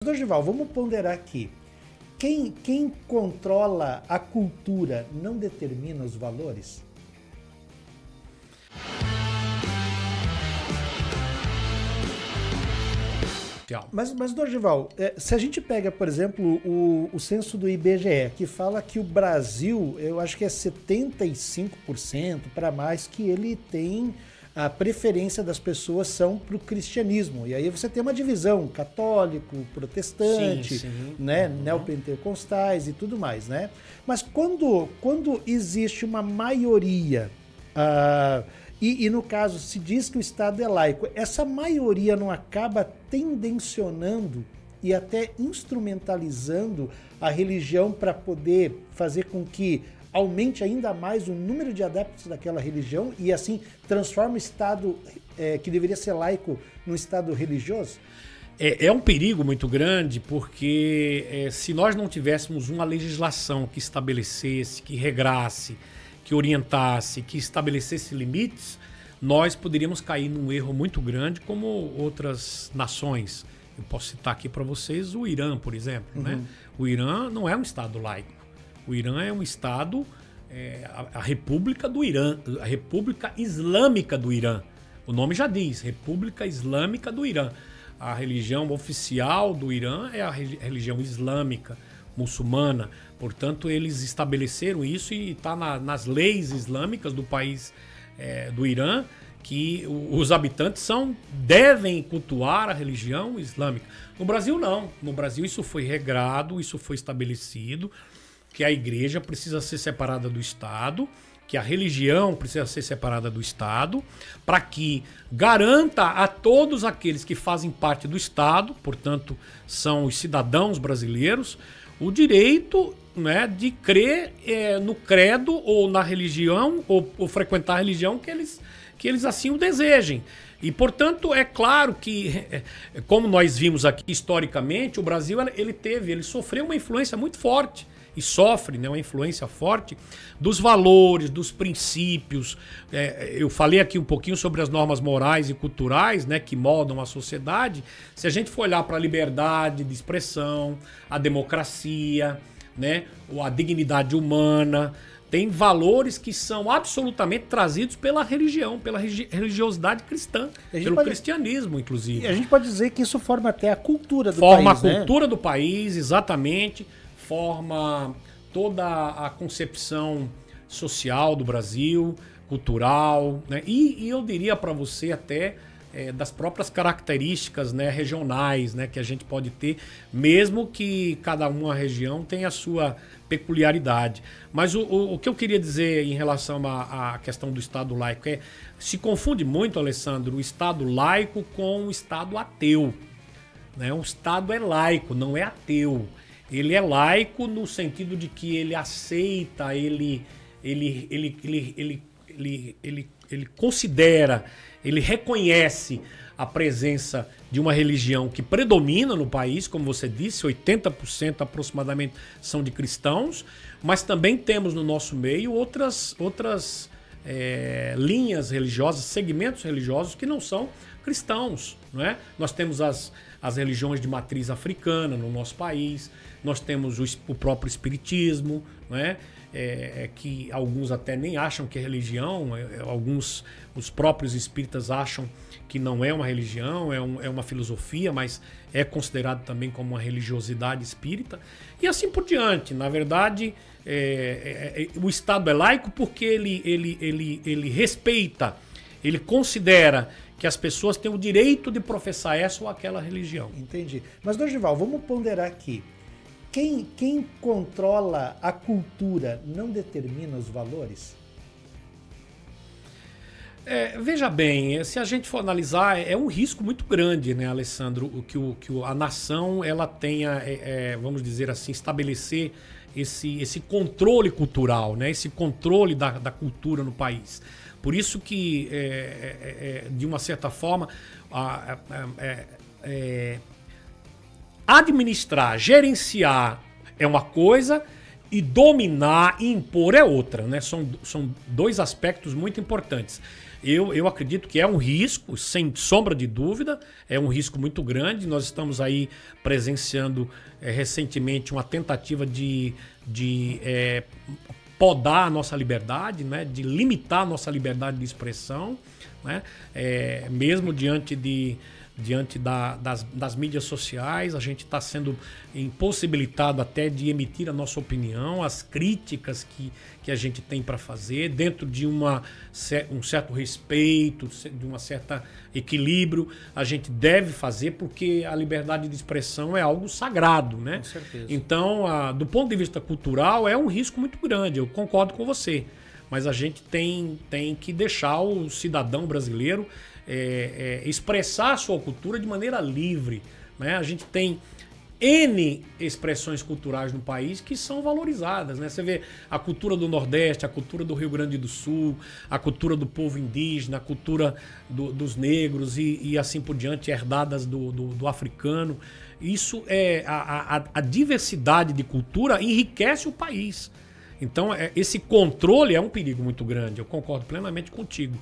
Dorival, vamos ponderar aqui. Quem controla a cultura não determina os valores? Mas Dorival, se a gente pega, por exemplo, o censo do IBGE, que fala que o Brasil, eu acho que é 75% para mais, que ele tem a preferência das pessoas são para o cristianismo. E aí você tem uma divisão, católico, protestante, sim. Né, neopentecostais e tudo mais, né? Mas quando existe uma maioria, e no caso se diz que o Estado é laico, essa maioria não acaba tendencionando e até instrumentalizando a religião para poder fazer com que aumente ainda mais o número de adeptos daquela religião e assim transforma o Estado que deveria ser laico num Estado religioso? É um perigo muito grande, porque se nós não tivéssemos uma legislação que estabelecesse, que regrasse, que orientasse, que estabelecesse limites, nós poderíamos cair num erro muito grande como outras nações. Eu posso citar aqui para vocês o Irã, por exemplo. Né? O Irã não é um Estado laico. O Irã é um Estado, a República do Irã, a República Islâmica do Irã. O nome já diz, República Islâmica do Irã. A religião oficial do Irã é a religião islâmica, muçulmana. Portanto, eles estabeleceram isso e está nas leis islâmicas do país do Irã, que os habitantes devem cultuar a religião islâmica. No Brasil, não. No Brasil, isso foi regrado, isso foi estabelecido, que a igreja precisa ser separada do Estado, que a religião precisa ser separada do Estado, para que garanta a todos aqueles que fazem parte do Estado, portanto, são os cidadãos brasileiros, o direito, né, de crer no credo ou na religião, ou frequentar a religião que eles assim o desejem. E, portanto, é claro que, como nós vimos aqui historicamente, o Brasil ele sofreu uma influência muito forte, e sofre, né, uma influência forte dos valores, dos princípios. Eu falei aqui um pouquinho sobre as normas morais e culturais, né, que moldam a sociedade. Se a gente for olhar para a liberdade de expressão, a democracia, né, ou a dignidade humana, tem valores que são absolutamente trazidos pela religião, pela religiosidade cristã, pelo cristianismo, inclusive. E a gente pode dizer que isso forma até a cultura do país, Forma a cultura do país, exatamente. Forma toda a concepção social do Brasil, cultural, né? E eu diria para você até das próprias características, né, regionais, né, que a gente pode ter, mesmo que cada uma região tenha a sua peculiaridade. Mas o que eu queria dizer em relação à questão do Estado laico se confunde muito, Alessandro, o Estado laico com o Estado ateu. Né? O Estado é laico, não é ateu. Ele é laico no sentido de que ele aceita, ele considera, ele reconhece a presença de uma religião que predomina no país, como você disse, 80% aproximadamente são de cristãos, mas também temos no nosso meio outras linhas religiosas, segmentos religiosos que não são cristãos. Não é? Nós temos as religiões de matriz africana no nosso país, nós temos o próprio espiritismo, não é? Que alguns até nem acham que é religião, os próprios espíritas acham que não é uma religião, é uma filosofia, mas é considerado também como uma religiosidade espírita, e assim por diante. Na verdade, o Estado é laico porque ele respeita, ele considera que as pessoas têm o direito de professar essa ou aquela religião. Entendi. Mas, Dorival, vamos ponderar aqui. Quem controla a cultura não determina os valores? Veja bem, se a gente for analisar, é um risco muito grande, né, Alessandro, que a nação ela tenha, vamos dizer assim, estabelecer esse controle cultural, né, esse controle da cultura no país. Por isso que, de uma certa forma, administrar, gerenciar é uma coisa E dominar e impor é outra, né? São dois aspectos muito importantes. Eu acredito que é um risco, sem sombra de dúvida, é um risco muito grande. Nós estamos aí presenciando recentemente uma tentativa de podar a nossa liberdade, né? De limitar a nossa liberdade de expressão, né? Mesmo diante das mídias sociais, a gente está sendo impossibilitado até de emitir a nossa opinião, as críticas que a gente tem para fazer, dentro de um certo respeito, de um certo equilíbrio, a gente deve fazer, porque a liberdade de expressão é algo sagrado, né? Com certeza. Então, do ponto de vista cultural, é um risco muito grande, eu concordo com você. Mas a gente tem que deixar o cidadão brasileiro expressar a sua cultura de maneira livre, né? A gente tem N expressões culturais no país que são valorizadas, né? Você vê a cultura do Nordeste, a cultura do Rio Grande do Sul, a cultura do povo indígena, a cultura dos negros e assim por diante, herdadas do africano. Isso a diversidade de cultura enriquece o país. Então, esse controle é um perigo muito grande. Eu concordo plenamente contigo.